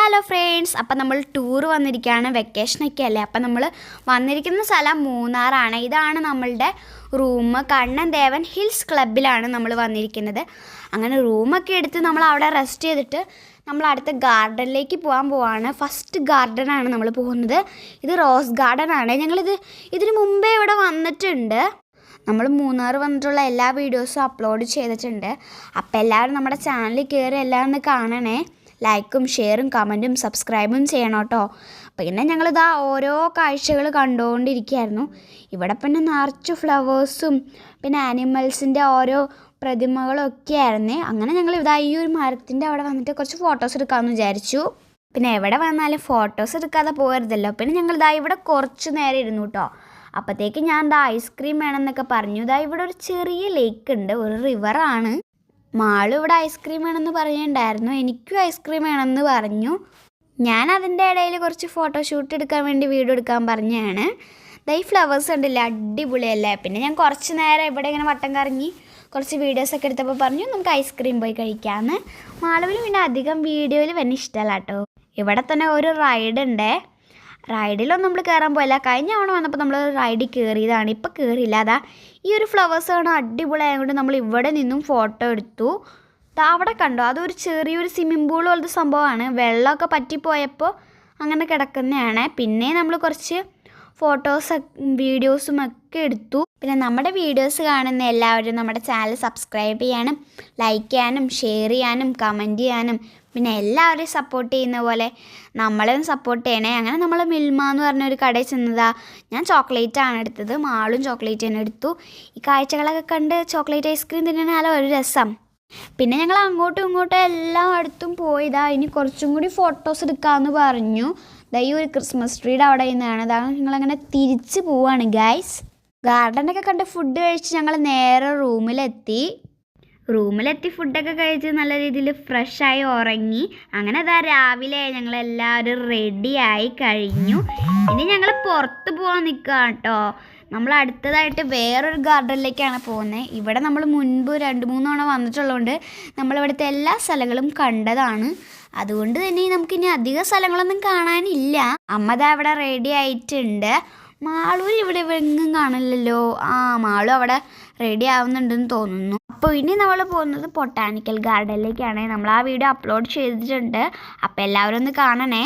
Hello friends, അപ്പം നമ്മൾ tour വന്നിരിക്കുകയാണ്. വെക്കേഷനൊക്കെ അല്ലേ. അപ്പം നമ്മൾ വന്നിരിക്കുന്ന സ്ഥലം മൂന്നാറാണ്. ഇതാണ് നമ്മളുടെ റൂം. കണ്ണൻ ദേവൻ ഹിൽസ് ക്ലബ്ബിലാണ് നമ്മൾ വന്നിരിക്കുന്നത്. അങ്ങനെ റൂമൊക്കെ എടുത്ത് നമ്മൾ അവിടെ റെസ്റ്റ് ചെയ്തിട്ട് നമ്മൾ അടുത്ത ഗാർഡനിലേക്ക് പോവാണ്. ഫസ്റ്റ് ഗാർഡനാണ് നമ്മൾ പോകുന്നത്. ഇത് റോസ് ഗാർഡൻ ആണ്. ഇതിന് മുമ്പേ ഇവിടെ വന്നിട്ടുണ്ട്. നമ്മൾ മൂന്നാർ വന്നിട്ടുള്ള എല്ലാ വീഡിയോസും അപ്ലോഡ് ചെയ്തിട്ടുണ്ട്. അപ്പോൾ എല്ലാവരും നമ്മുടെ ചാനലിൽ കയറി എല്ലാവരും ഒന്ന് കാണണേ. ലൈക്കും ഷെയറും കമൻറ്റും സബ്സ്ക്രൈബും ചെയ്യണം കേട്ടോ. പിന്നെ ഞങ്ങളിതാ ഓരോ കാഴ്ചകൾ കണ്ടുകൊണ്ടിരിക്കുകയായിരുന്നു. ഇവിടെ പിന്നെ നിറച്ച് ഫ്ലവേഴ്സും പിന്നെ ആനിമൽസിൻ്റെ ഓരോ പ്രതിമകളൊക്കെ ആയിരുന്നേ. അങ്ങനെ ഞങ്ങൾ ഇതാ ഈ ഒരു മരത്തിൻ്റെ അവിടെ വന്നിട്ട് കുറച്ച് ഫോട്ടോസ് എടുക്കാമെന്ന് വിചാരിച്ചു. പിന്നെ എവിടെ വന്നാലും ഫോട്ടോസ് എടുക്കാതെ പോകരുതല്ലോ. പിന്നെ ഞങ്ങളിതാ ഇവിടെ കുറച്ച് നേരം ഇരുന്നു കേട്ടോ. അപ്പോഴത്തേക്ക് ഞാൻ ഐസ്ക്രീം വേണമെന്നൊക്കെ പറഞ്ഞു. ഇവിടെ ഒരു ചെറിയ ലേക്ക് ഉണ്ട്, ഒരു റിവറാണ്. മാളും ഇവിടെ ഐസ്ക്രീം വേണമെന്ന് പറയുന്നുണ്ടായിരുന്നു. എനിക്കും ഐസ്ക്രീം വേണമെന്ന് പറഞ്ഞു. ഞാൻ അതിൻ്റെ ഇടയിൽ കുറച്ച് ഫോട്ടോഷൂട്ട് എടുക്കാൻ വേണ്ടി വീഡിയോ എടുക്കാൻ പറഞ്ഞതാണ്. ഈ ഫ്ലവേഴ്സ് ഉണ്ടല്ലേ, അടിപൊളിയല്ലേ. പിന്നെ ഞാൻ കുറച്ച് നേരം ഇവിടെ ഇങ്ങനെ വട്ടം കറങ്ങി കുറച്ച് വീഡിയോസൊക്കെ എടുത്തപ്പോൾ പറഞ്ഞു നമുക്ക് ഐസ്ക്രീം പോയി കഴിക്കാമെന്ന്. മാളവിന് പിന്നെ അധികം വീഡിയോയിൽ തന്നെ ഇഷ്ടമല്ല കേട്ടോ. ഇവിടെ തന്നെ ഒരു റൈഡ് ഉണ്ട്. റൈഡിലൊന്നും നമ്മൾ കയറാൻ പോയില്ല. കഴിഞ്ഞ തവണ വന്നപ്പോൾ നമ്മൾ റൈഡിൽ കയറിയതാണ്. ഇപ്പോൾ കയറിയില്ല. ഈ ഒരു ഫ്ലവേഴ്സ് കാണാൻ അടിപൊളിയായതുകൊണ്ട് നമ്മൾ ഇവിടെ നിന്നും ഫോട്ടോ എടുത്തു. അവിടെ കണ്ടോ, അതൊരു ചെറിയൊരു സ്വിമ്മിംഗ് പൂൾ പോലത്തെ സംഭവമാണ്. വെള്ളമൊക്കെ പറ്റിപ്പോയപ്പോൾ അങ്ങനെ കിടക്കുന്നതാണ്. പിന്നെ നമ്മൾ കുറച്ച് വീഡിയോസും ഒക്കെ എടുത്തു. പിന്നെ നമ്മുടെ വീഡിയോസ് കാണുന്ന എല്ലാവരും നമ്മുടെ ചാനൽ സബ്സ്ക്രൈബ് ചെയ്യാനും ലൈക്ക് ചെയ്യാനും ഷെയർ ചെയ്യാനും കമൻറ്റ് ചെയ്യാനും പിന്നെ എല്ലാവരെയും സപ്പോർട്ട് ചെയ്യുന്ന പോലെ നമ്മളെയും സപ്പോർട്ട് ചെയ്യണേ. അങ്ങനെ നമ്മൾ മിൽമ എന്ന് പറഞ്ഞൊരു കടയിൽ ചെന്നതാ. ഞാൻ ചോക്ലേറ്റാണ് എടുത്തത്. മാളും ചോക്ലേറ്റ് തന്നെ എടുത്തു. ഈ കാഴ്ചകളൊക്കെ കണ്ട് ചോക്ലേറ്റ് ഐസ്ക്രീം തിന്നാലോ ഒരു രസം. പിന്നെ ഞങ്ങൾ അങ്ങോട്ടും ഇങ്ങോട്ടും എല്ലായിടത്തും പോയതാ. ഇനി കുറച്ചും കൂടി ഫോട്ടോസ് എടുക്കാമെന്ന് പറഞ്ഞു. ഈ ഒരു ക്രിസ്മസ് ട്രീയുടെ അവിടെ നിന്നാണ്. ഞങ്ങളങ്ങനെ തിരിച്ച് പോവാണ് ഗൈസ്. ഗാർഡനൊക്കെ കണ്ട് ഫുഡ് കഴിച്ച് ഞങ്ങൾ നേരെ റൂമിലെത്തി ഫുഡൊക്കെ കഴിച്ച് നല്ല രീതിയിൽ ഫ്രഷായി ഉറങ്ങി. അങ്ങനെ രാവിലെ ഞങ്ങളെല്ലാവരും റെഡിയായി കഴിഞ്ഞു. ഇനി ഞങ്ങൾ പുറത്ത് പോകാൻ നിൽക്കുക കേട്ടോ. നമ്മൾ അടുത്തതായിട്ട് വേറൊരു ഗാർഡനിലേക്കാണ് പോകുന്നത്. ഇവിടെ നമ്മൾ മുൻപ് 2-3 തവണ വന്നിട്ടുള്ളതുകൊണ്ട് നമ്മളിവിടുത്തെ എല്ലാ സ്ഥലങ്ങളും കണ്ടതാണ്. അതുകൊണ്ട് തന്നെ നമുക്കിനി അധിക സ്ഥലങ്ങളൊന്നും കാണാനില്ല. അമ്മ അവിടെ റെഡി ആയിട്ടുണ്ട്. മാളൂർ ഇവിടെ എങ്ങും കാണില്ലല്ലോ. മാളു അവിടെ റെഡി ആവുന്നുണ്ടെന്ന് തോന്നുന്നു. അപ്പോൾ ഇനി നമ്മൾ പോകുന്നത് ബൊട്ടാണിക്കൽ ഗാർഡനിലേക്കാണ്. നമ്മൾ ആ വീഡിയോ അപ്ലോഡ് ചെയ്തിട്ടുണ്ട്. അപ്പോൾ എല്ലാവരും ഒന്ന് കാണണേ.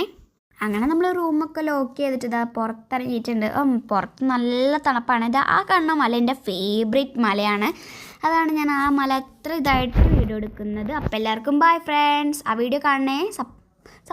അങ്ങനെ നമ്മൾ റൂമൊക്കെ ലോക്ക് ചെയ്തിട്ട് പുറത്തിറങ്ങിയിട്ടുണ്ട്. പുറത്ത് നല്ല തണുപ്പാണ്. ആ കാണുന്ന മല എൻ്റെ ഫേവറേറ്റ് മലയാണ്. അതാണ് ഞാൻ ആ മല അത്ര ഇതായിട്ട് വീഡിയോ എടുക്കുന്നത്. അപ്പോൾ എല്ലാവർക്കും ബൈ ഫ്രണ്ട്സ്. ആ വീഡിയോ കാണണേ.